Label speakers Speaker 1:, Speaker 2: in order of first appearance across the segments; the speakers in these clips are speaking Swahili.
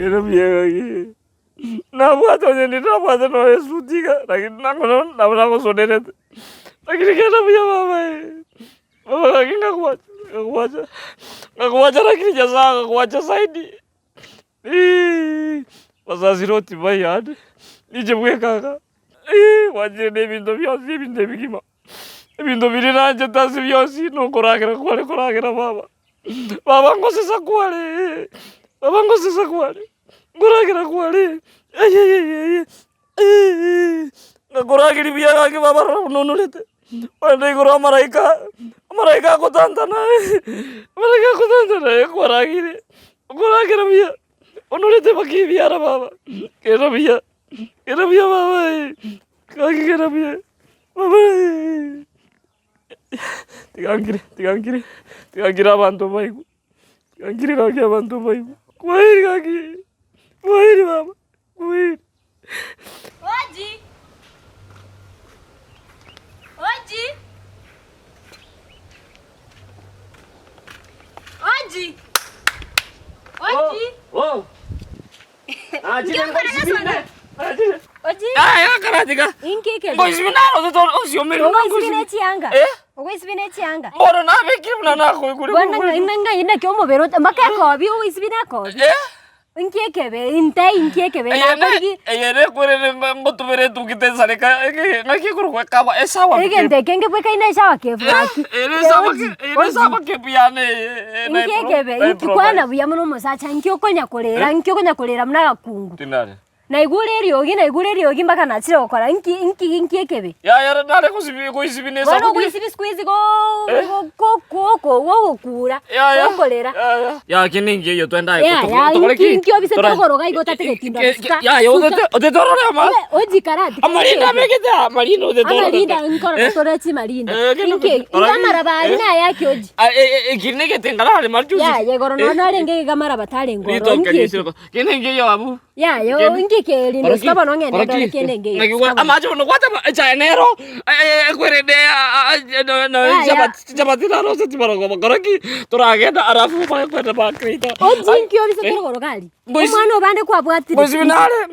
Speaker 1: Kerabia kaki. Nabwat onye nabwat no esutiga lakini nako soneret. Lakini kerabia baba. Baba kaki ngakuacha lakini jaza ngakuacha zaidi. Wazazi roti bayad. Nije bwe kaka. Wajire nebindo byose ibinde bigima. Ibindo birinaje tazi byose no koragira baba. Baba ngosesa kwale. Baba ngosesa kwale. Ngoragira kwale. Ngakoragira biya ke baba nonolete. Wande gora maraika kotantana. Maraika kotantana koragire. Ngoragira biya. Onolete baki biya baba. Kerabia baba. Kaki kerabia. Baba. Tigangira abantu baiku. Tigangira kaki abantu baiku. Kwaheri kaki. Kwaheri baba. Kwaheri.
Speaker 2: Oji. Oji. Oji. Oji.
Speaker 1: Oh.
Speaker 2: Oji.
Speaker 1: Ya karatika.
Speaker 2: Inkeke.
Speaker 1: Ngo isibinaro to osiomero
Speaker 2: nango isibinetianga. Ogo isibinetianga.
Speaker 1: Mbona nabekiruna nako kuri.
Speaker 2: Bona ina kyomo berota makako bi o isibinako. Inkekebe inkekebe na barigi.
Speaker 1: Eyere kurere ngotubere tukitesare ngaki kurwa kaba esawa.
Speaker 2: Egende kenge bwe kaina esawa kefraki.
Speaker 1: Esawa kepiane.
Speaker 2: Inkekebe ikikwana buya muno musacha nkyokonya kolera muna kungu.
Speaker 1: Tinare.
Speaker 2: Na igure ryogi mpaka natsira okora inkekebe.
Speaker 1: Ya nare kusibinesa.
Speaker 2: Wana kuisibi squeeze go kura. Kolera.
Speaker 1: Ya kiningi yo twenda
Speaker 2: tokoreki. Inkyo bise tokoroga igota tegetinda.
Speaker 1: Ya ode torora ma.
Speaker 2: Oji karati.
Speaker 1: Amarinda megeta marino ode torora.
Speaker 2: Amarinda nkora toreti marinda. Inke ingamara ina yake oji.
Speaker 1: Kinege tengara marjuzi.
Speaker 2: Ya yegoro no renge gamara batale ngoro.
Speaker 1: Kinenge yo abu.
Speaker 2: Ya yo inkeke lindo skaba no ngende dole kinenge.
Speaker 1: Amajo no kwata cha enero. Kwerede no jabatira rosa tibaro koraki turagenda arafu kwenda bakrita.
Speaker 2: Oji inkyo bise tokoro gali. Umwana obande kwa bwatiri.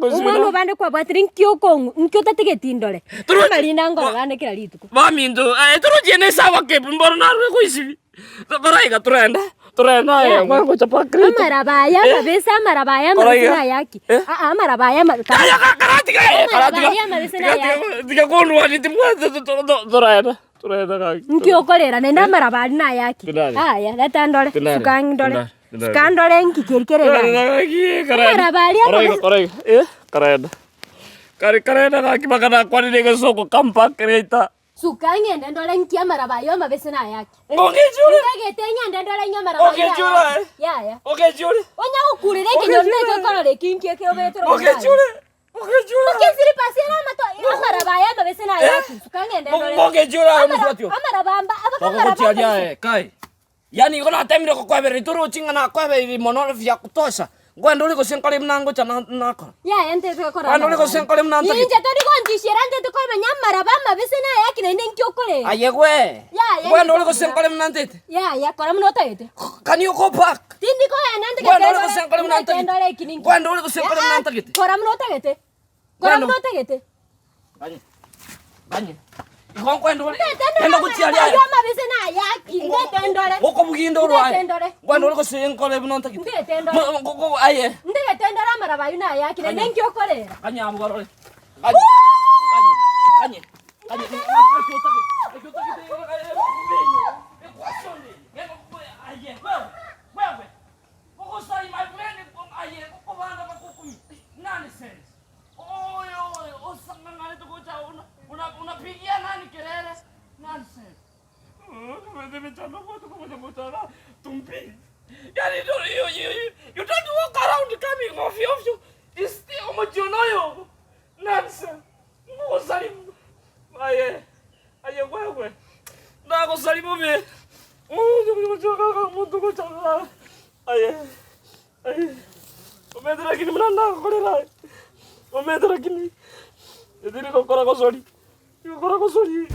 Speaker 2: Umwana obande kwa bwatiri nkyo kongu nkyo tategetindole. Marinda ngoro bande kira lituko.
Speaker 1: Bamindo turujie ne sawa ke mboro narwe kuisibi. Baraiga turenda mwangu chapakri.
Speaker 2: Amarabaya mabesina yake. Amarabaya
Speaker 1: karatika. Tikakondwa nitimwa turenda kaki.
Speaker 2: Nkiokolera nenda amarabali na yake. Aya letandole skandole nkikerikerera. Amarabali
Speaker 1: Karenda. Karenda kaki bakana kwani nege soko kampa kreita.
Speaker 2: Sukange ndendole nkia marabayo mabesina yake.
Speaker 1: Okejule.
Speaker 2: Ngegetenya ndendole nya marabayo.
Speaker 1: Okejule.
Speaker 2: Ya.
Speaker 1: Okejule.
Speaker 2: Onya ukulire kinyo korore kinkie ke obetro.
Speaker 1: Okejule.
Speaker 2: Okesiri pasiera mato amarabaya mabesina yake. Sukange ndendole.
Speaker 1: Okejule amuswatio.
Speaker 2: Amarabamba
Speaker 1: abakamarabayo. Kai. Yani kona temire ko kwebere turu chingana kwebere mono vya kutosha. Gwendo liko senkale mnango cha nako.
Speaker 2: Ya ente tukora.
Speaker 1: Gwendo liko senkale mnango.
Speaker 2: Inje todi konjishira ente tukora nyamarabamba besina yake nende nkyokole.
Speaker 1: Ayegwe. Gwendo liko senkale mnantete.
Speaker 2: Ya kora mnota yete.
Speaker 1: Can you go back?
Speaker 2: Tindi ko enante
Speaker 1: ke. Gwendo liko senkale mnantete. Gwendo liko senkale mnantete.
Speaker 2: Kora mnota yete. Kora mnota yete.
Speaker 1: Banye. Ikon kwendo enda kuchiali aya.
Speaker 2: Yo mabesina yake. Ndetendole.
Speaker 1: Oko bugindo rwa. Gwendo liko senkale mnantete.
Speaker 2: Ndetendole.
Speaker 1: Go aye.
Speaker 2: Ndetendole amarabayo na yake nende nkyokolera.
Speaker 1: Kanya mugorole. Kanye. Unapigia nani kelele? Nonsense. You don't walk around coming off you. It's still homogeneous. Nonsense. Salimu. Aye wewe. Nako salimu me. Aye. Umedra kini mnanda kolera. Umedra kini. Ediri kokora kosori. Kokora kosori.